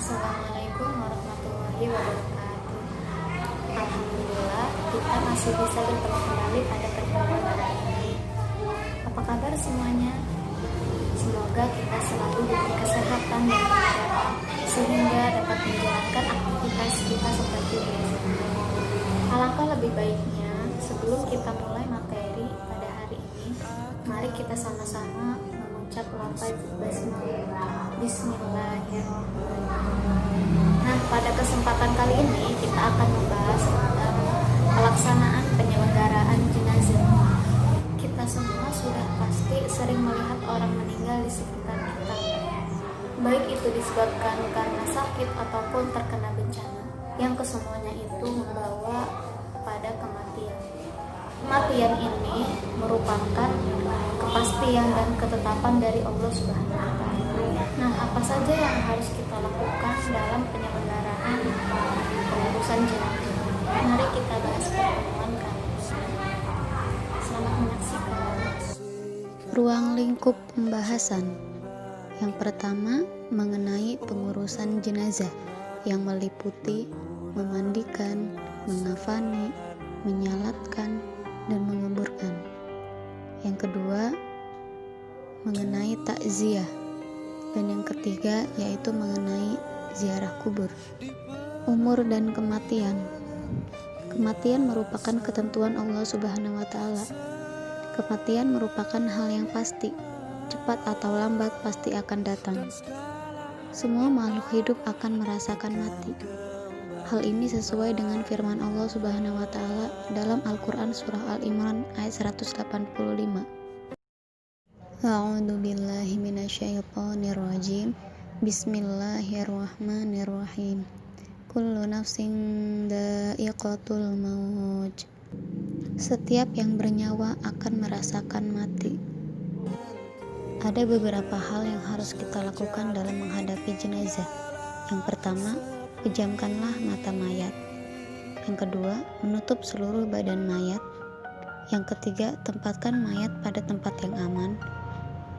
Assalamualaikum warahmatullahi wabarakatuh. Alhamdulillah kita masih bisa bertemu kembali pada pertemuan hari ini. Apa kabar semuanya? Semoga kita selalu diberi kesehatan dan kemudahan sehingga dapat menjalankan aktivitas kita seperti biasa. Alangkah lebih baiknya sebelum kita mulai materi pada hari ini, mari kita sama-sama mengucap lafaz Bismillahirrahmanirrahim. Nah, pada kesempatan kali ini kita akan membahas tentang pelaksanaan penyelenggaraan jenazah. Kita semua sudah pasti sering melihat orang meninggal di sekitar kita, baik itu disebabkan karena sakit ataupun terkena bencana, yang kesemuanya itu membawa pada kematian. Kematian ini merupakan kepastian dan ketetapan dari Allah Subhanahu wa Ta'ala. Nah, apa saja yang harus kita lakukan dalam penyelenggaraan pengurusan jenazah? Mari kita bahas pertemuan kali ini. Selamat menyaksikan. Ruang lingkup pembahasan. Yang pertama, mengenai pengurusan jenazah yang meliputi memandikan, mengafani, menyalatkan, dan menguburkan. Yang kedua, mengenai takziah. Dan yang ketiga, yaitu mengenai ziarah kubur. Umur dan kematian. Kematian merupakan ketentuan Allah Subhanahu wa Ta'ala. Kematian merupakan hal yang pasti, cepat atau lambat pasti akan datang. Semua makhluk hidup akan merasakan mati. Hal ini sesuai dengan firman Allah Subhanahu wa Ta'ala dalam Al-Qur'an surah Al-Imran ayat 185. A'udzu billahi minasyaitonir rajim. Bismillahirrahmanirrahim. Kullu nafsin dha'iqatul maut. Setiap yang bernyawa akan merasakan mati. Ada beberapa hal yang harus kita lakukan dalam menghadapi jenazah. Yang pertama, pejamkanlah mata mayat. Yang kedua, menutup seluruh badan mayat. Yang ketiga, tempatkan mayat pada tempat yang aman.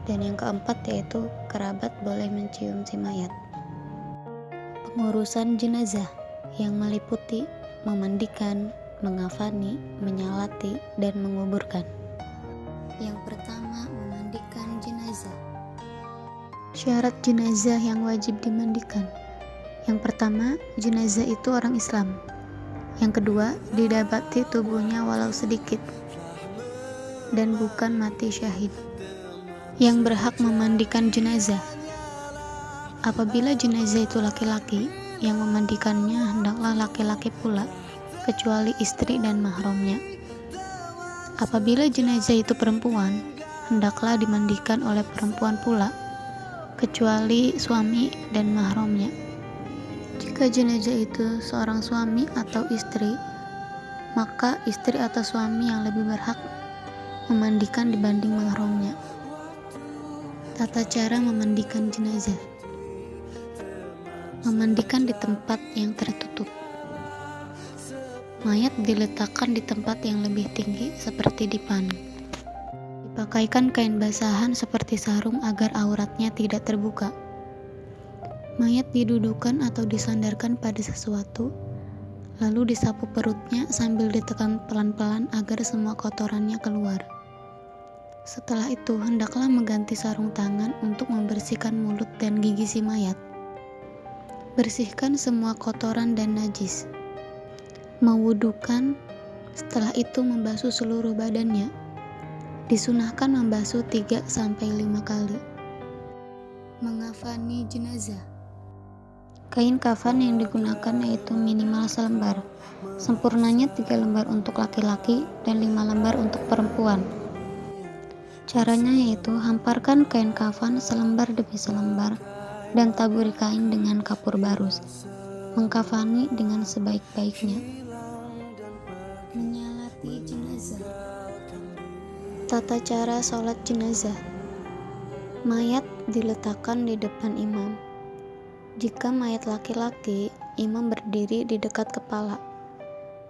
Dan yang keempat yaitu kerabat boleh mencium si mayat. Pengurusan jenazah yang meliputi memandikan, mengafani, menyalati, dan menguburkan. Yang pertama, memandikan jenazah. Syarat jenazah yang wajib dimandikan. Yang pertama, jenazah itu orang Islam. Yang kedua, didapati tubuhnya walau sedikit dan bukan mati syahid. Yang berhak memandikan jenazah. Apabila jenazah itu laki-laki, yang memandikannya hendaklah laki-laki pula, kecuali istri dan mahramnya. Apabila jenazah itu perempuan, hendaklah dimandikan oleh perempuan pula, kecuali suami dan mahramnya. Jika jenazah itu seorang suami atau istri, maka istri atau suami yang lebih berhak memandikan dibanding mahramnya. Tata cara memandikan jenazah. Memandikan di tempat yang tertutup. Mayat diletakkan di tempat yang lebih tinggi seperti dipan. Dipakaikan kain basahan seperti sarung agar auratnya tidak terbuka. Mayat didudukan atau disandarkan pada sesuatu, lalu disapu perutnya sambil ditekan pelan-pelan agar semua kotorannya keluar. Setelah itu, hendaklah mengganti sarung tangan untuk membersihkan mulut dan gigi si mayat. Bersihkan semua kotoran dan najis. Mewudukan, setelah itu membasuh seluruh badannya. Disunahkan membasuh 3-5 kali. Mengafani jenazah. Kain kafan yang digunakan yaitu minimal selembar. Sempurnanya 3 lembar untuk laki-laki dan 5 lembar untuk perempuan. Caranya yaitu hamparkan kain kafan selembar demi selembar dan taburi kain dengan kapur barus. Mengkafani dengan sebaik-baiknya. Menyalati jenazah. Tata cara sholat jenazah. Mayat diletakkan di depan imam. Jika mayat laki-laki, imam berdiri di dekat kepala.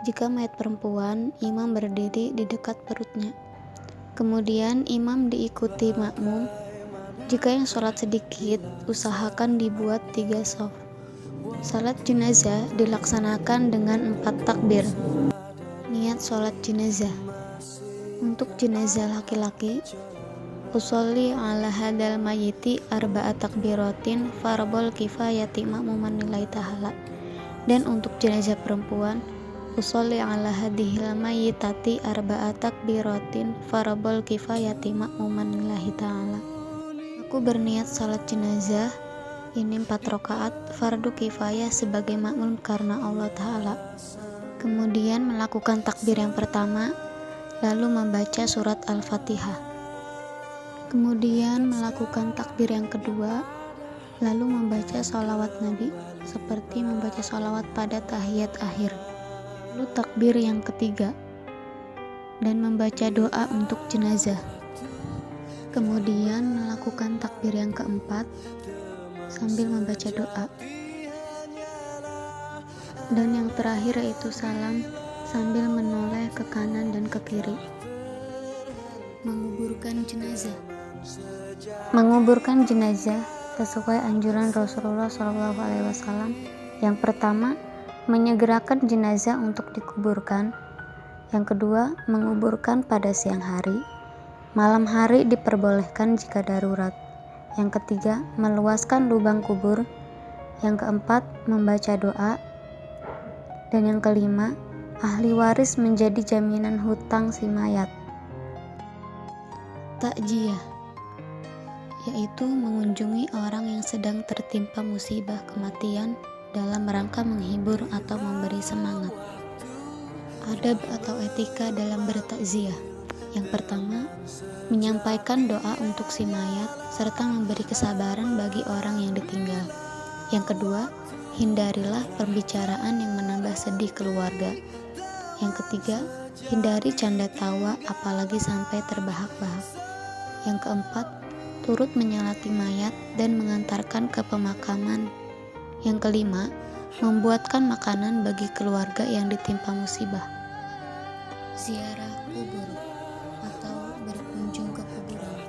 Jika mayat perempuan, imam berdiri di dekat perutnya. Kemudian imam diikuti makmum. Jika yang sholat sedikit, usahakan dibuat 3 shaf. Salat jenazah dilaksanakan dengan 4 takbir. Niat sholat jenazah. Untuk jenazah laki-laki, usolli ala hadal mayyiti arba'a takbiratin fardhul kifayati ma'muman lillahi ta'ala. Dan untuk jenazah perempuan, usolli ala hadhil mayyitati arba'a takbiratin fardhul kifayati ma'muman lillahi ta'ala. Aku berniat salat jenazah ini 4 rakaat fardu kifayah sebagai makmum karena Allah Ta'ala. Kemudian melakukan takbir yang pertama, lalu membaca surat Al-Fatihah. Kemudian melakukan takbir yang kedua, lalu membaca sholawat Nabi seperti membaca sholawat pada tahiyat akhir. Lalu takbir yang ketiga dan membaca doa untuk jenazah. Kemudian melakukan takbir yang keempat sambil membaca doa. Dan yang terakhir yaitu salam sambil menoleh ke kanan dan ke kiri. Menguburkan jenazah. Menguburkan jenazah sesuai anjuran Rasulullah SAW. Yang pertama, menyegerakan jenazah untuk dikuburkan. Yang kedua, menguburkan pada siang hari. Malam hari diperbolehkan jika darurat. Yang ketiga, meluaskan lubang kubur. Yang keempat, membaca doa. Dan yang kelima, ahli waris menjadi jaminan hutang si mayat. Takjiyah, yaitu mengunjungi orang yang sedang tertimpa musibah kematian dalam rangka menghibur atau memberi semangat. Adab atau etika dalam bertakziah. Yang pertama, menyampaikan doa untuk si mayat serta memberi kesabaran bagi orang yang ditinggal. Yang kedua, hindarilah pembicaraan yang menambah sedih keluarga. Yang ketiga, hindari canda tawa apalagi sampai terbahak-bahak. Yang keempat, turut menyolati mayat dan mengantarkan ke pemakaman. Yang kelima, membuatkan makanan bagi keluarga yang ditimpa musibah. Ziarah kubur atau berkunjung ke kuburan.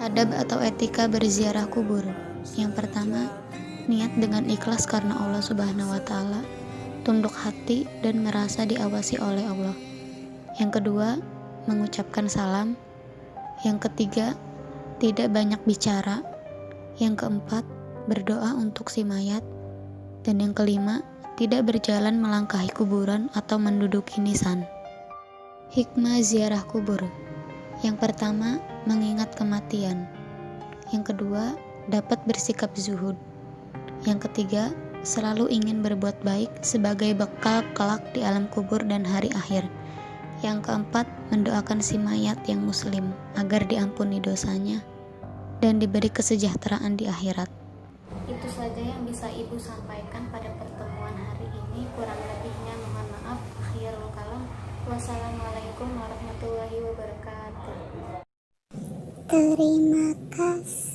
Adab atau etika berziarah kubur. Yang pertama, niat dengan ikhlas karena Allah Subhanahu wa Ta'ala, tunduk hati dan merasa diawasi oleh Allah. Yang kedua, mengucapkan salam. Yang ketiga, tidak banyak bicara. Yang keempat, berdoa untuk si mayat. Dan yang kelima, tidak berjalan melangkahi kuburan atau menduduki nisan. Hikmah ziarah kubur. Yang pertama, mengingat kematian. Yang kedua, dapat bersikap zuhud. Yang ketiga, selalu ingin berbuat baik sebagai bekal kelak di alam kubur dan hari akhir. Yang keempat, mendoakan si mayat yang muslim agar diampuni dosanya dan diberi kesejahteraan di akhirat. Itu saja yang bisa Ibu sampaikan pada pertemuan hari ini. Kurang lebihnya mohon maaf. Akhirul kalam. Wassalamualaikum warahmatullahi wabarakatuh. Terima kasih.